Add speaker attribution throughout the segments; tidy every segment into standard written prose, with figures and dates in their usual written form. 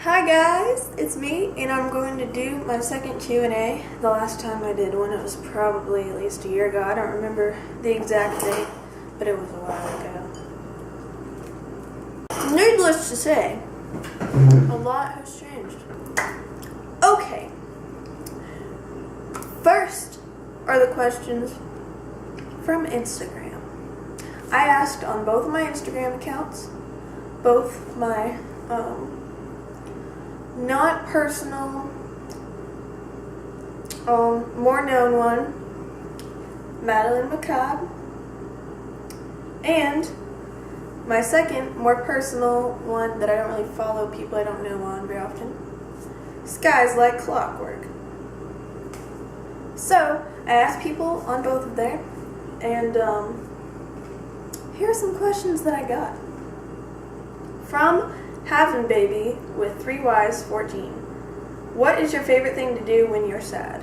Speaker 1: Hi guys, it's me, and I'm going to do my second Q&A. The last time I did one, it was probably at least a year ago. I don't remember the exact date, but it was a while ago. Needless to say, a lot has changed. Okay. First are the questions from Instagram. I asked on both of my Instagram accounts, both my not personal, more known one, Madeline McCobb, and my second, more personal one that I don't really follow people I don't know on very often, Skies Like Clockwork. So, I asked people on both of there, and here are some questions that I got. From Havin' Baby with 3Ys14. What is your favorite thing to do when you're sad?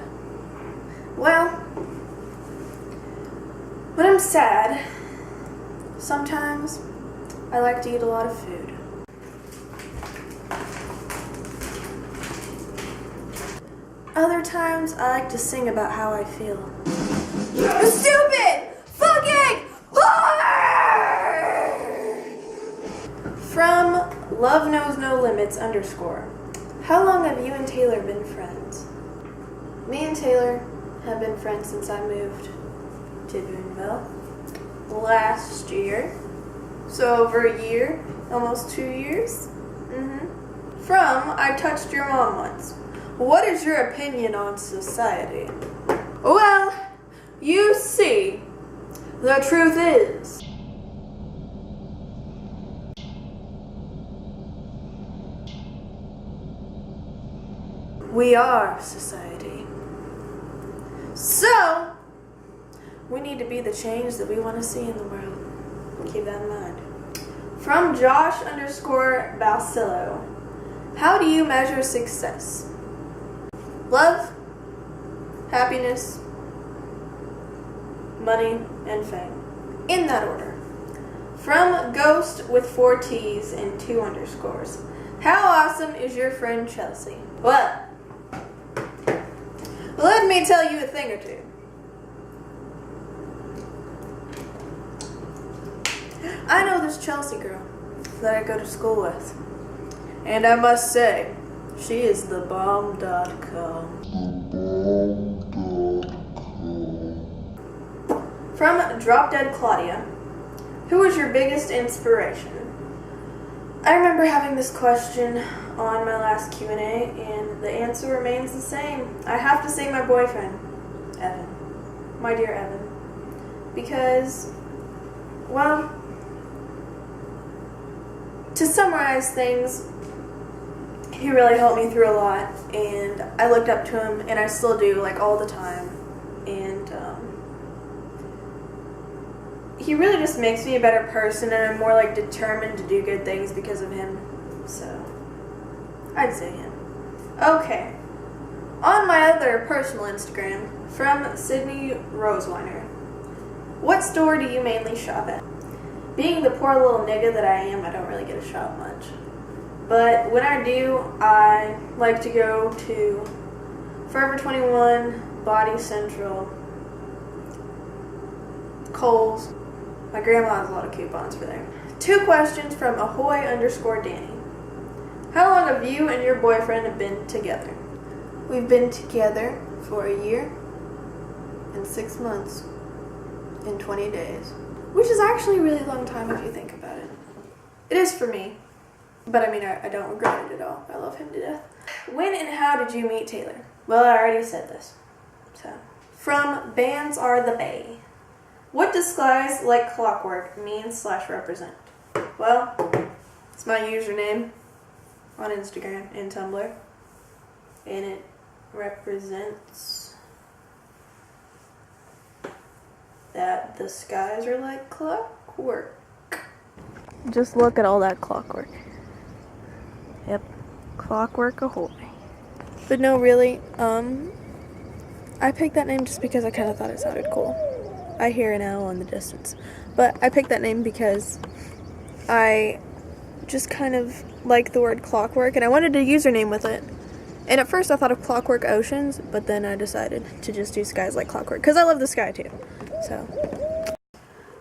Speaker 1: Well, when I'm sad, sometimes I like to eat a lot of food. Other times I like to sing about how I feel. You stupid fucking whore! From Love Knows No Limits _ How long have you and Taylor been friends? Me and Taylor have been friends since I moved to Boonville last year. So over a year, almost 2 years. From I Touched Your Mom Once. What is your opinion on society? Well, you see, the truth is, we are society. So, we need to be the change that we want to see in the world. Keep that in mind. From Josh _ Balsillo. How do you measure success? Love, happiness, money, and fame. In that order. From Ghost with 4 T's and 2 _. How awesome is your friend Chelsea? Well, let me tell you a thing or two. I know this Chelsea girl that I go to school with, and I must say, she is the bomb.com. From Drop Dead Claudia. Who is your biggest inspiration? I remember having this question on my last Q&A, and the answer remains the same. I have to say my boyfriend, Evan. My dear Evan. Because, well, to summarize things, he really helped me through a lot, and I looked up to him, and I still do, like, all the time. And he really just makes me a better person, and I'm more, like, determined to do good things because of him. So, I'd say him. Okay. On my other personal Instagram, from Sydney Rosewiner. What store do you mainly shop at? Being the poor little nigga that I am, I don't really get to shop much. But when I do, I like to go to Forever 21, Body Central, Kohl's. My grandma has a lot of coupons for there. 2 questions from Ahoy _ Danny. How long have you and your boyfriend have been together? We've been together for a year and 6 months and 20 days. Which is actually a really long time if you think about it. It is for me. But I mean, I don't regret it at all. I love him to death. When and how did you meet Taylor? Well, I already said this. So, from Bands Are the Bay. What does Skies Like Clockwork mean / represent? Well, it's my username on Instagram and Tumblr. And it represents that the skies are like clockwork. Just look at all that clockwork. Yep, clockwork ahoy. But no, really, I picked that name just because I kind of thought it sounded cool. I hear an owl in the distance. But I picked that name because I just kind of like the word clockwork, and I wanted a username with it. And at first I thought of Clockwork Oceans, but then I decided to just do Skies Like Clockwork, because I love the sky too. So.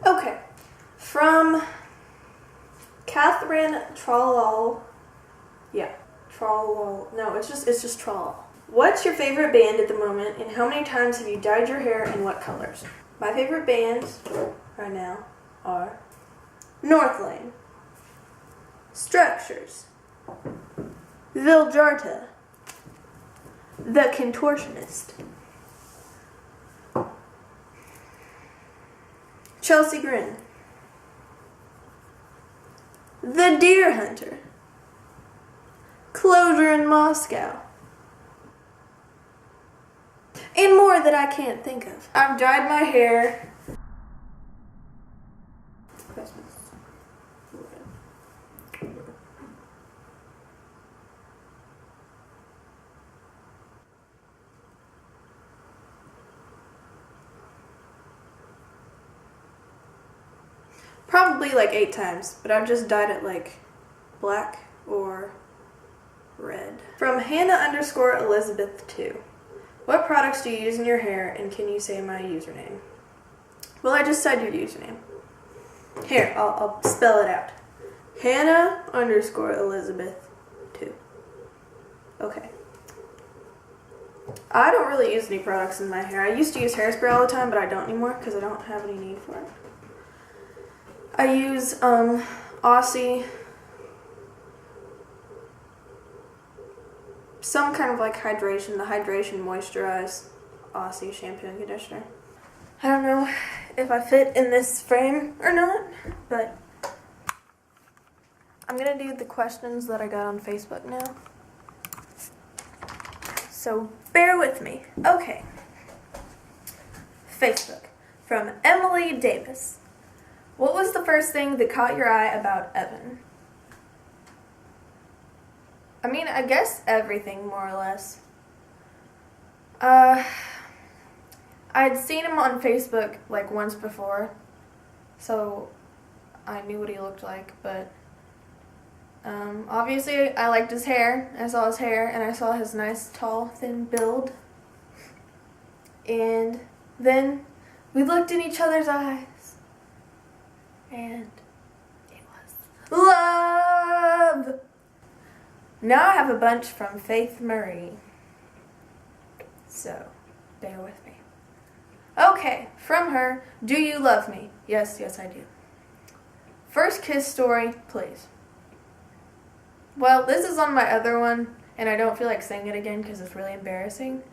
Speaker 1: Okay. From Catherine Tralal. Yeah. Tralal. No, it's just Tralal. What's your favorite band at the moment, and how many times have you dyed your hair, and what colors? My favorite bands right now are Northlane, Structures, Viljarta, The Contortionist, Chelsea Grin, The Deer Hunter, Closure in Moscow, and more that I can't think of. I've dyed my hair. Christmas. Probably like 8 times, but I've just dyed it like black or red. From Hannah_Elizabeth2. What products do you use in your hair, and can you say my username? Well, I just said your username. Here, I'll spell it out. Hannah_Elizabeth2. Okay. I don't really use any products in my hair. I used to use hairspray all the time, but I don't anymore because I don't have any need for it. I use Aussie, some kind of like hydration, the Hydration Moisturize Aussie shampoo and conditioner. I don't know if I fit in this frame or not, but I'm gonna do the questions that I got on Facebook now. So bear with me. Okay. Facebook, from Emily Davis. What was the first thing that caught your eye about Evan? I mean, I guess everything, more or less. I'd seen him on Facebook like once before, so I knew what he looked like, but obviously I liked his hair. I saw his hair, and I saw his nice, tall, thin build. And then we looked in each other's eyes. And it was love! Now I have a bunch from Faith Marie. So, bear with me. Okay, from her, do you love me? Yes, yes I do. First kiss story, please. Well, this is on my other one, and I don't feel like saying it again because it's really embarrassing.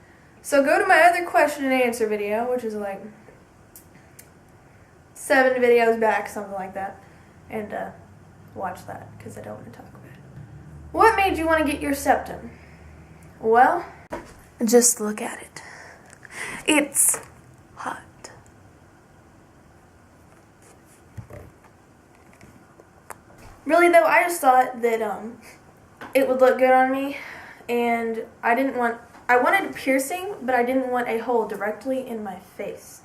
Speaker 1: So go to my other question and answer video, which is like 7 videos back, something like that, and watch that because I don't want to talk about it. What made you want to get your septum? Well, just look at it. It's hot. Really though, I just thought that it would look good on me, and I wanted a piercing, but I didn't want a hole directly in my face.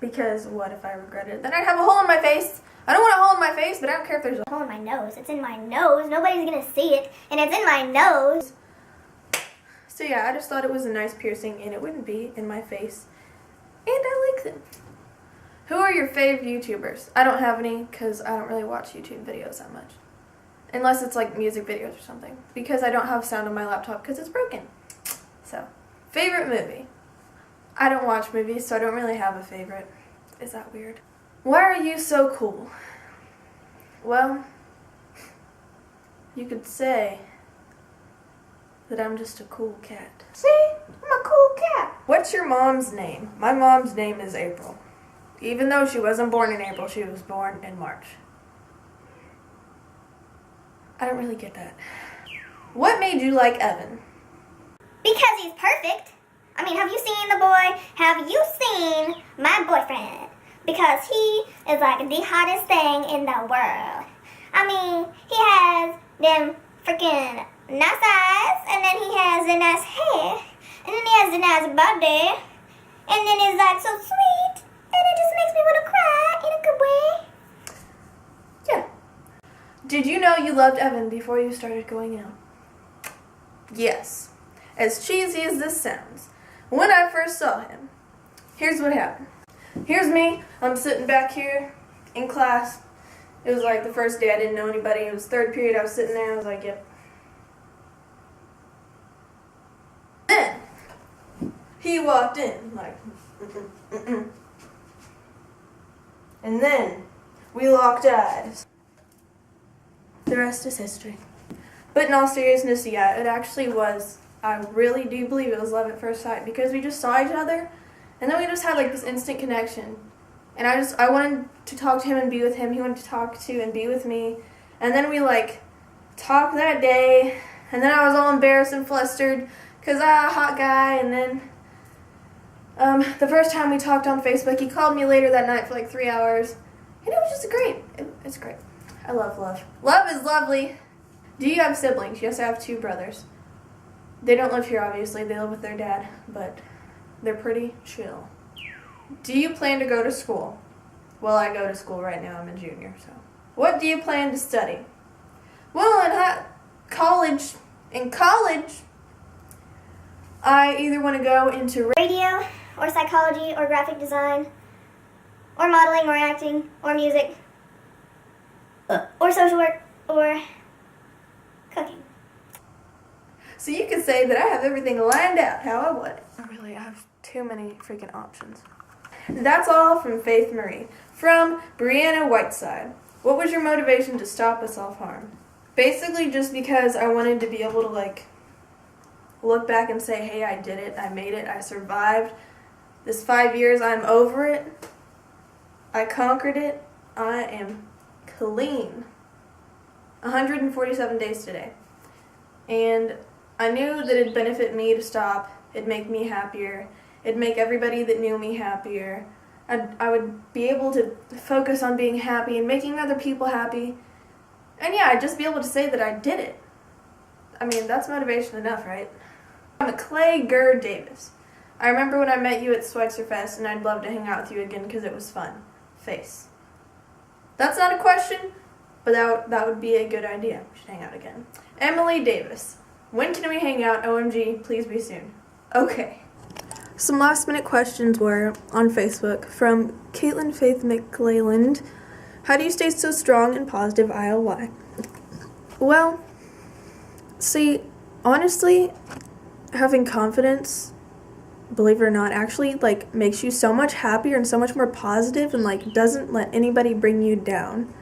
Speaker 1: Because what if I regret it? Then I'd have a hole in my face. I don't want a hole in my face, but I don't care if there's a
Speaker 2: hole in my nose. It's in my nose. Nobody's gonna see it, and it's in my nose.
Speaker 1: So yeah, I just thought it was a nice piercing, and it wouldn't be in my face. And I like them. Who are your fave YouTubers? I don't have any, because I don't really watch YouTube videos that much. Unless it's like music videos or something. Because I don't have sound on my laptop because it's broken. So, favorite movie? I don't watch movies, so I don't really have a favorite. Is that weird? Why are you so cool? Well, you could say that I'm just a cool cat.
Speaker 2: See? I'm a cool cat.
Speaker 1: What's your mom's name? My mom's name is April. Even though she wasn't born in April, she was born in March. I don't really get that. What made you like Evan?
Speaker 2: Because he's perfect. I mean, have you seen the boy? Have you seen my boyfriend? Because he is like the hottest thing in the world. I mean, he has them freaking nice eyes, and then he has the nice hair, and then he has the nice body, and then he's like so sweet, and it just makes me want to cry in a good way.
Speaker 1: Yeah. Did you know you loved Evan before you started going out? Yes. As cheesy as this sounds, when I first saw him, here's what happened. Here's me. I'm sitting back here in class. It was like the first day I didn't know anybody. It was third period. I was sitting there. I was like, yep. Then he walked in like, and then we locked eyes. The rest is history. But in all seriousness, yeah, it actually was. I really do believe it was love at first sight because we just saw each other, and then we just had like this instant connection. And I wanted to talk to him and be with him. He wanted to talk to and be with me. And then we like talked that day, and then I was all embarrassed and flustered because hot guy. And then the first time we talked on Facebook, he called me later that night for like 3 hours, and it was just great. It's great. I love love. Love is lovely. Do you have siblings? Yes, I have 2 brothers. They don't live here, obviously. They live with their dad, but they're pretty chill. Do you plan to go to school? Well, I go to school right now. I'm a junior, so. What do you plan to study? Well, in college, I either want to go into
Speaker 2: radio, or psychology, or graphic design, or modeling, or acting, or music, or social work, or cooking.
Speaker 1: So you can say that I have everything lined out how I want it. Really, I have too many freaking options. That's all from Faith Marie. From Brianna Whiteside. What was your motivation to stop a self-harm? Basically just because I wanted to be able to like look back and say, hey, I did it, I made it, I survived. This 5 years, I'm over it. I conquered it. I am clean. 147 days today. And I knew that it'd benefit me to stop. It'd make me happier. It'd make everybody that knew me happier. I would be able to focus on being happy and making other people happy. And yeah, I'd just be able to say that I did it. I mean, that's motivation enough, right? I'm Clay Gerd Davis. I remember when I met you at Schweitzer Fest, and I'd love to hang out with you again because it was fun. Face. That's not a question, but that would be a good idea. We should hang out again. Emily Davis. When can we hang out? OMG, please be soon. Okay. Some last minute questions were on Facebook from Caitlin Faith McClelland. How do you stay so strong and positive, ILY? Well, see, honestly, having confidence, believe it or not, actually like makes you so much happier and so much more positive and like doesn't let anybody bring you down.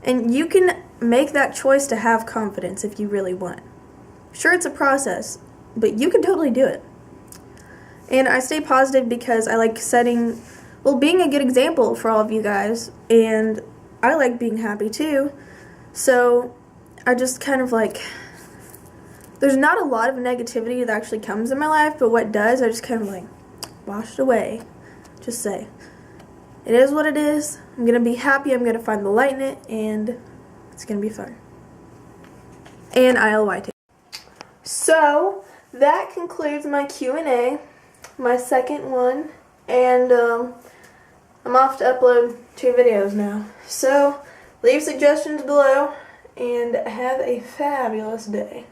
Speaker 1: And you can make that choice to have confidence if you really want. Sure, it's a process, but you can totally do it. And I stay positive because I like being a good example for all of you guys, and I like being happy too. So I just kind of like, there's not a lot of negativity that actually comes in my life, but what does, I just kind of like wash it away. Just say, it is what it is. I'm going to be happy. I'm going to find the light in it, and it's going to be fun. And ILY too. So that concludes my Q&A, my second one, and I'm off to upload 2 videos now. So leave suggestions below, and have a fabulous day.